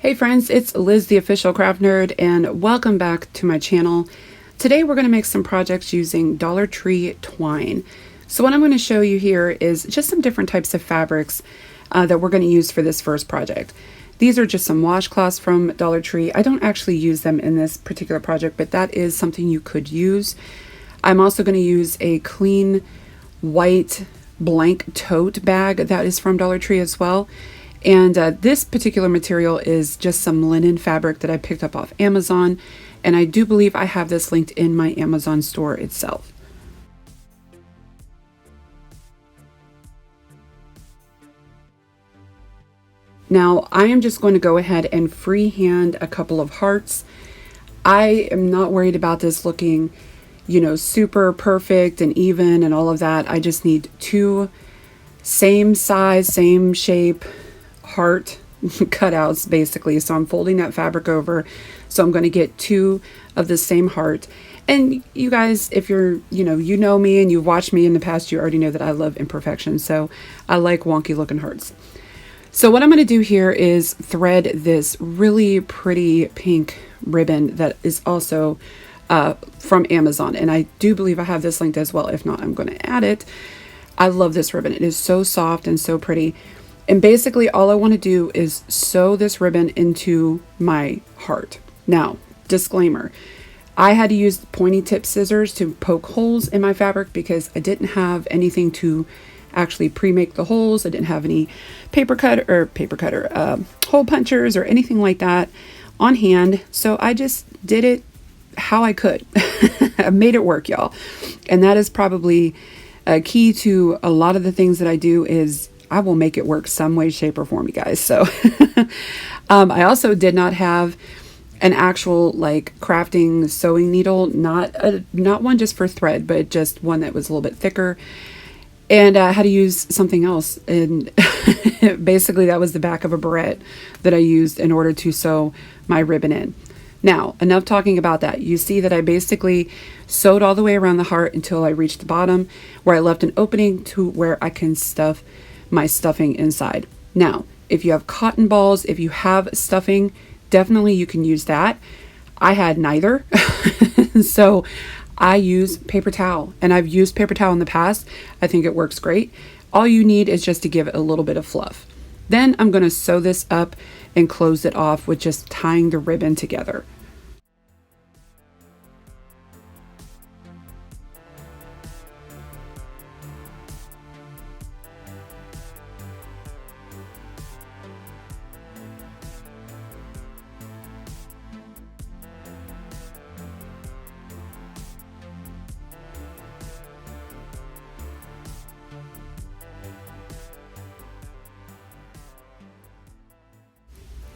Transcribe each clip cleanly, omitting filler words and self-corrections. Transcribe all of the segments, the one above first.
Hey friends, it's Liz, the official craft nerd, and welcome back to my channel. Today we're going to make some projects using Dollar Tree twine. So what I'm going to show you here is just some different types of fabrics that we're going to use for this first project. These are just some washcloths from Dollar Tree. I don't actually use them in this particular project, but that is something you could use. I'm also going to use a clean white blank tote bag that is from Dollar Tree as well. And this particular material is just some linen fabric that I picked up off Amazon. And I do believe I have this linked in my Amazon store itself. Now, I am just going to go ahead and freehand a couple of hearts. I am not worried about this looking, super perfect and even and all of that. I just need two same size, same shape heart cutouts basically. So I'm folding that fabric over. So I'm going to get two of the same heart. And you guys, if you're, you know me and you've watched me in the past, you already know that I love imperfection. So I like wonky looking hearts. So what I'm going to do here is thread this really pretty pink ribbon that is also from Amazon. And I do believe I have this linked as well. If not, I'm going to add it. I love this ribbon. It is so soft and so pretty. And basically all I want to do is sew this ribbon into my heart. Now, disclaimer, I had to use pointy tip scissors to poke holes in my fabric because I didn't have anything to actually pre-make the holes. I didn't have any paper cutter, hole punchers or anything like that on hand. So I just did it how I could. I made it work, y'all. And that is probably a key to a lot of the things that I do is I will make it work some way, shape, or form, you guys. So I also did not have an actual crafting sewing needle, not one just for thread, but just one that was a little bit thicker. And I had to use something else. And basically that was the back of a barrette that I used in order to sew my ribbon in. Now, enough talking about that. You see that I basically sewed all the way around the heart until I reached the bottom where I left an opening to where I can stuff my stuffing inside. Now, if you have cotton balls, if you have stuffing, definitely you can use that. I had neither. So I use paper towel, and I've used paper towel in the past. I think it works great. All you need is just to give it a little bit of fluff. Then I'm going to sew this up and close it off with just tying the ribbon together.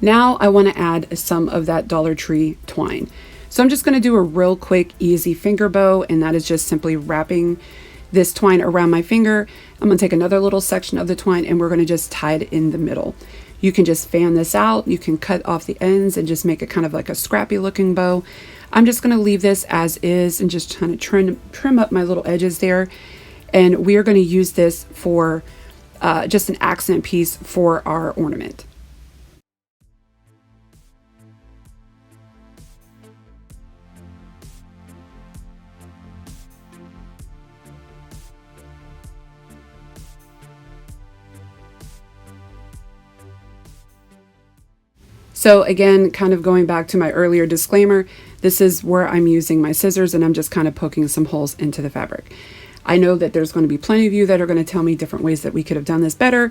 Now I want to add some of that Dollar Tree twine. So I'm just going to do a real quick, easy finger bow, and that is just simply wrapping this twine around my finger. I'm going to take another little section of the twine and we're going to just tie it in the middle. You can just fan this out. You can cut off the ends and just make it kind of like a scrappy looking bow. I'm just going to leave this as is and just kind of trim up my little edges there. And we are going to use this for just an accent piece for our ornament. So again, kind of going back to my earlier disclaimer, this is where I'm using my scissors and I'm just kind of poking some holes into the fabric. I know that there's going to be plenty of you that are going to tell me different ways that we could have done this better.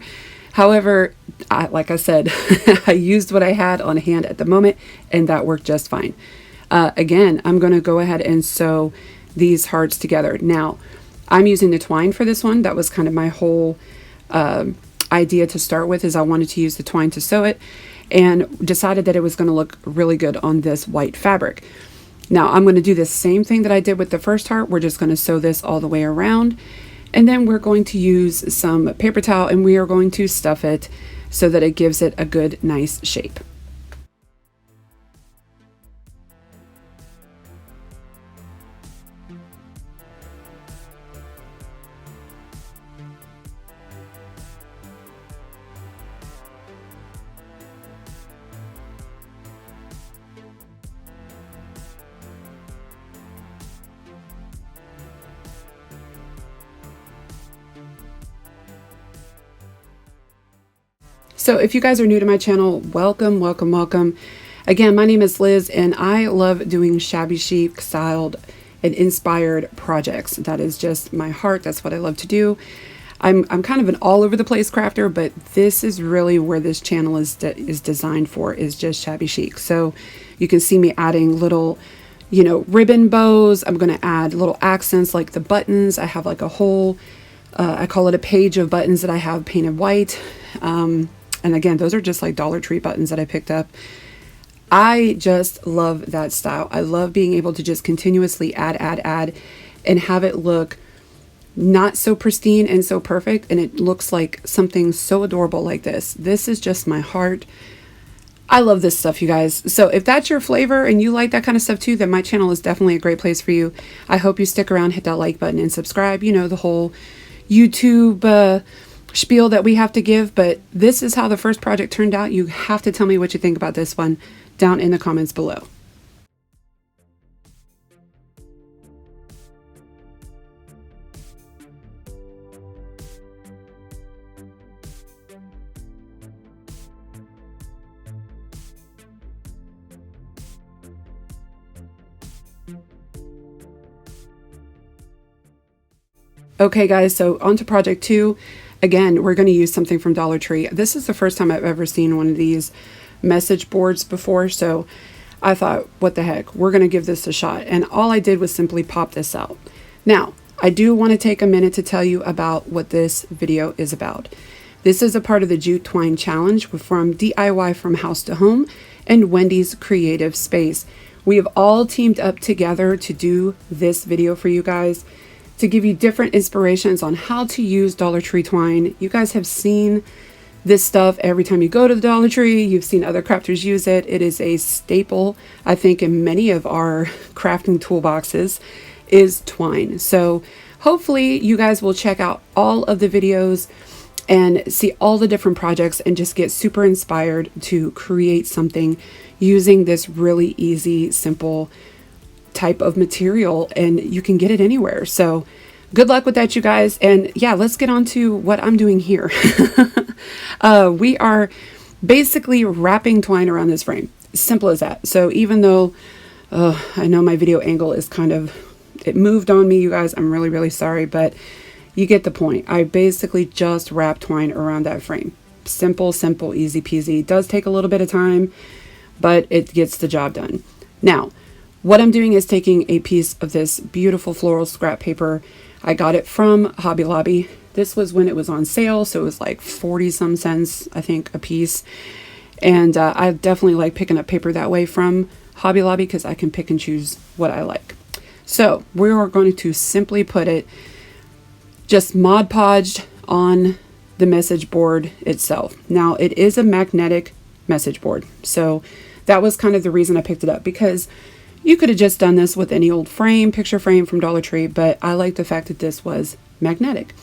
However, like I said, I used what I had on hand at the moment and that worked just fine. Again, I'm going to go ahead and sew these hearts together. Now, I'm using the twine for this one. That was kind of my whole idea to start with, is I wanted to use the twine to sew it, and decided that it was going to look really good on this white fabric. Now I'm going to do the same thing that I did with the first heart. We're just going to sew this all the way around, and then we're going to use some paper towel and we are going to stuff it so that it gives it a good, nice shape. So if you guys are new to my channel, welcome, welcome, welcome. Again, my name is Liz and I love doing shabby chic styled and inspired projects. That is just my heart. That's what I love to do. I'm kind of an all over the place crafter, but this is really where this channel is designed for, is just shabby chic. So you can see me adding little, ribbon bows. I'm going to add little accents like the buttons. I have like a whole, I call it a page of buttons that I have painted white. And again, those are just like Dollar Tree buttons that I picked up. I just love that style. I love being able to just continuously add, and have it look not so pristine and so perfect. And it looks like something so adorable like this. This is just my heart. I love this stuff, you guys. So if that's your flavor and you like that kind of stuff too, then my channel is definitely a great place for you. I hope you stick around, hit that like button and subscribe. You know, the whole YouTube spiel that we have to give, but this is how the first project turned out. You have to tell me what you think about this one down in the comments below. Okay guys, so on to project 2. Again, we're going to use something from Dollar Tree. This is the first time I've ever seen one of these message boards before, so I thought, what the heck, we're going to give this a shot. And all I did was simply pop this out. Now, I do want to take a minute to tell you about what this video is about. This is a part of the Jute Twine Challenge from DIY from House to Home and Wendy's Creative Space. We have all teamed up together to do this video for you guys, to give you different inspirations on how to use Dollar Tree twine. You guys have seen this stuff every time you go to the Dollar Tree. You've seen other crafters use it. It is a staple, I think, in many of our crafting toolboxes is twine. So hopefully you guys will check out all of the videos and see all the different projects and just get super inspired to create something using this really easy, simple type of material, and you can get it anywhere. So good luck with that, you guys. And yeah, let's get on to what I'm doing here. We are basically wrapping twine around this frame. Simple as that. So even though I know my video angle is it moved on me, you guys, I'm really, really sorry, but you get the point. I basically just wrap twine around that frame. Simple, easy peasy. It does take a little bit of time, but it gets the job done. Now, what I'm doing is taking a piece of this beautiful floral scrap paper. I got it from Hobby Lobby. This was when it was on sale, so it was like 40 some cents, I think, a piece. And I definitely like picking up paper that way from Hobby Lobby because I can pick and choose what I like. So we are going to simply put it just Mod Podged on the message board itself. Now it is a magnetic message board, so that was kind of the reason I picked it up, because you could have just done this with any old frame, picture frame from Dollar Tree, but I like the fact that this was magnetic.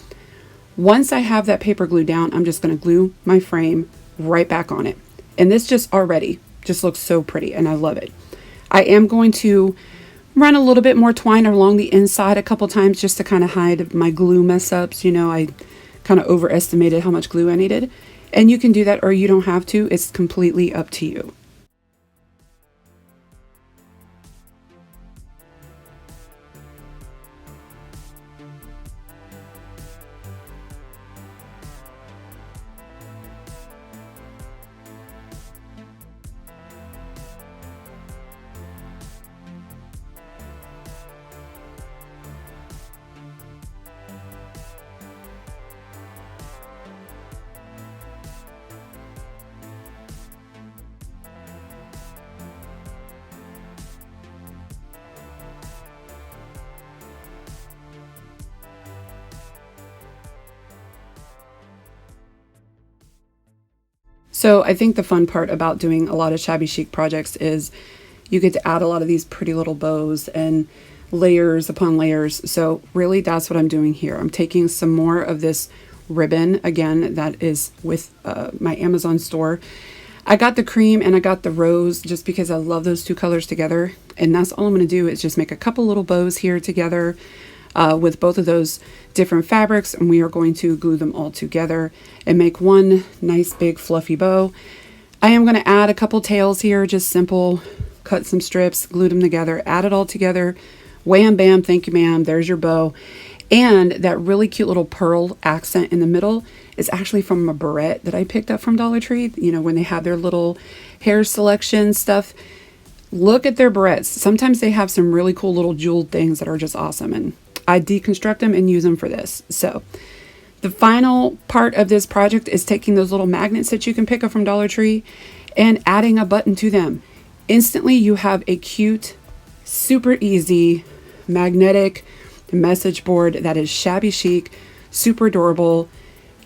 Once I have that paper glued down, I'm just going to glue my frame right back on it. And this just already just looks so pretty, and I love it. I am going to run a little bit more twine along the inside a couple times just to kind of hide my glue mess ups. You know, I kind of overestimated how much glue I needed. And you can do that or you don't have to. It's completely up to you. So I think the fun part about doing a lot of shabby chic projects is you get to add a lot of these pretty little bows and layers upon layers. So really that's what I'm doing here. I'm taking some more of this ribbon, again, that is with my Amazon store. I got the cream and I got the rose just because I love those two colors together. And that's all I'm going to do is just make a couple little bows here together. with both of those different fabrics, and we are going to glue them all together and make one nice big fluffy bow. I am going to add a couple tails here, just simple, cut some strips, glue them together, add it all together. Wham, bam, thank you, ma'am. There's your bow. And that really cute little pearl accent in the middle is actually from a barrette that I picked up from Dollar Tree. You know, when they have their little hair selection stuff, look at their barrettes. Sometimes they have some really cool little jeweled things that are just awesome. And I deconstruct them and use them for this. So the final part of this project is taking those little magnets that you can pick up from Dollar Tree and adding a button to them. Instantly, you have a cute, super easy, magnetic message board that is shabby chic, super adorable.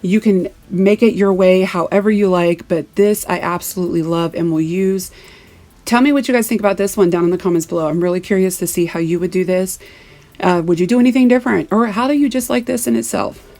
You can make it your way however you like, but this I absolutely love and will use. Tell me what you guys think about this one down in the comments below. I'm really curious to see how you would do this. Would you do anything different? Or how do you just like this in itself?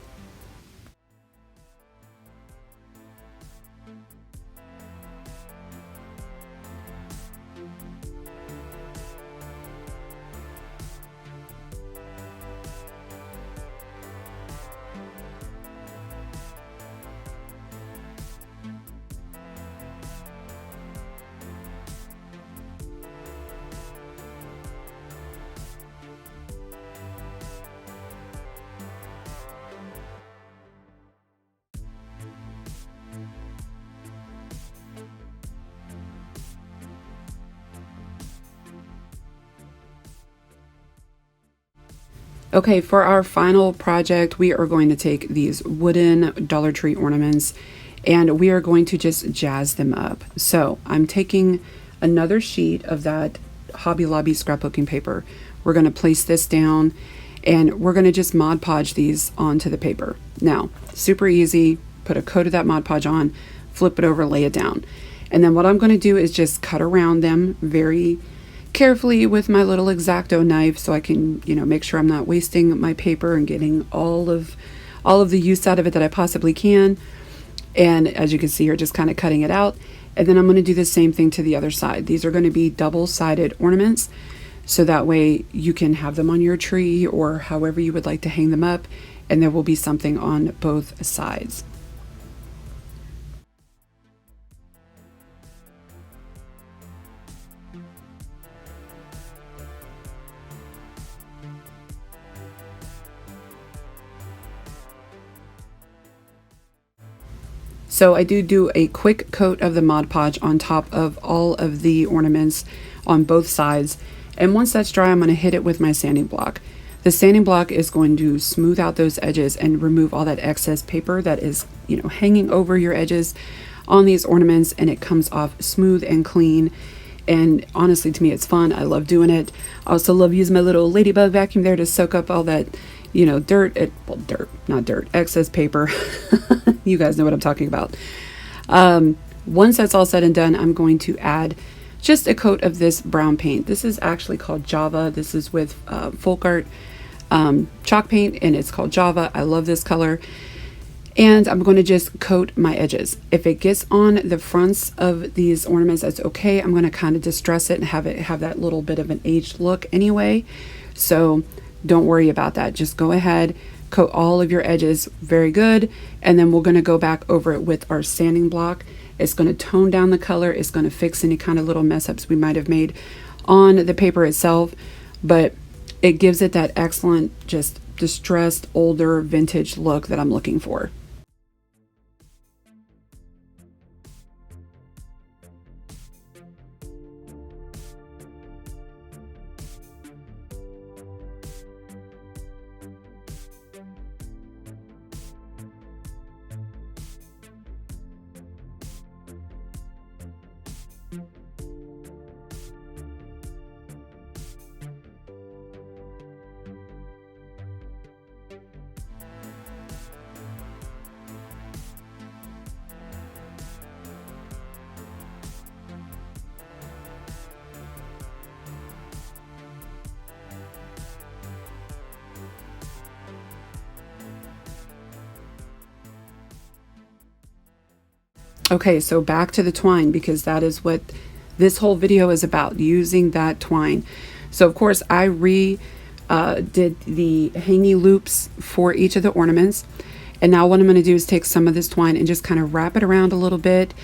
Okay, for our final project, we are going to take these wooden Dollar Tree ornaments and we are going to just jazz them up. So I'm taking another sheet of that Hobby Lobby scrapbooking paper. We're going to place this down and we're going to just Mod Podge these onto the paper. Now, super easy, put a coat of that Mod Podge on, flip it over, lay it down. And then what I'm going to do is just cut around them very carefully with my little X-Acto knife so I can, you know, make sure I'm not wasting my paper and getting all of the use out of it that I possibly can. And as you can see here, just kind of cutting it out. And then I'm going to do the same thing to the other side. These are going to be double-sided ornaments, so that way you can have them on your tree or however you would like to hang them up, and there will be something on both sides. So I do a quick coat of the Mod Podge on top of all of the ornaments on both sides. And once that's dry, I'm going to hit it with my sanding block. The sanding block is going to smooth out those edges and remove all that excess paper that is, you know, hanging over your edges on these ornaments, and it comes off smooth and clean. And honestly, to me, it's fun. I love doing it. I also love using my little ladybug vacuum there to soak up all that, you know, excess paper. You guys know what I'm talking about. Once that's all said and done, I'm going to add just a coat of this brown paint. This is actually called Java. This is with Folk Art chalk paint, and it's called Java. I love this color. And I'm going to just coat my edges. If it gets on the fronts of these ornaments, that's okay. I'm going to kind of distress it and have it have that little bit of an aged look anyway. So don't worry about that. Just go ahead, coat all of your edges very good, and then we're going to go back over it with our sanding block. It's going to tone down the color. It's going to fix any kind of little mess ups we might have made on the paper itself, but it gives it that excellent, just distressed, older, vintage look that I'm looking for. Okay, so back to the twine, because that is what this whole video is about, using that twine. So of course I did the hangy loops for each of the ornaments. And now what I'm going to do is take some of this twine and just kind of wrap it around a little bit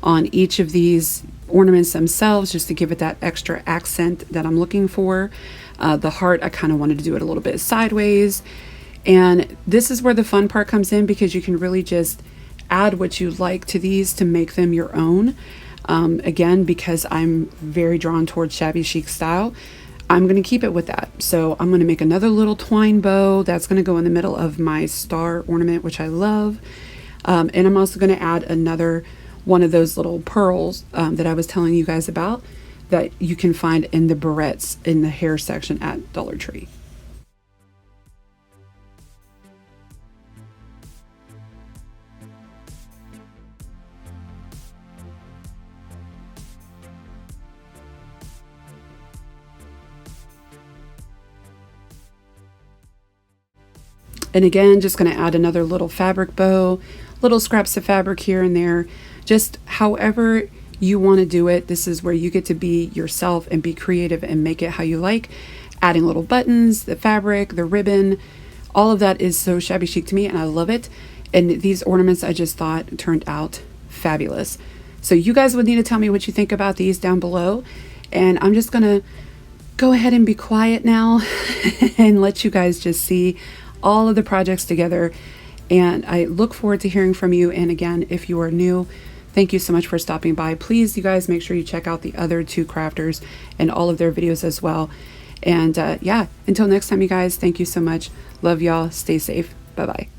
on each of these ornaments themselves, just to give it that extra accent that I'm looking for. The heart, I kind of wanted to do it a little bit sideways. And this is where the fun part comes in, because you can really just add what you like to these to make them your own. Again, because I'm very drawn towards shabby chic style, I'm going to keep it with that. So I'm going to make another little twine bow that's going to go in the middle of my star ornament, which I love. And I'm also going to add another one of those little pearls that I was telling you guys about, that you can find in the barrettes in the hair section at Dollar Tree. And again, just going to add another little fabric bow, little scraps of fabric here and there, just however you want to do it. This is where you get to be yourself and be creative and make it how you like. Adding little buttons, the fabric, the ribbon, all of that is so shabby chic to me, and I love it. And these ornaments, I just thought turned out fabulous. So you guys would need to tell me what you think about these down below. And I'm just going to go ahead and be quiet now and let you guys just see all of the projects together. And I look forward to hearing from you. And again, if you are new, thank you so much for stopping by. Please, you guys, make sure you check out the other two crafters and all of their videos as well. And yeah, until next time, you guys, thank you so much. Love y'all. Stay safe. Bye-bye.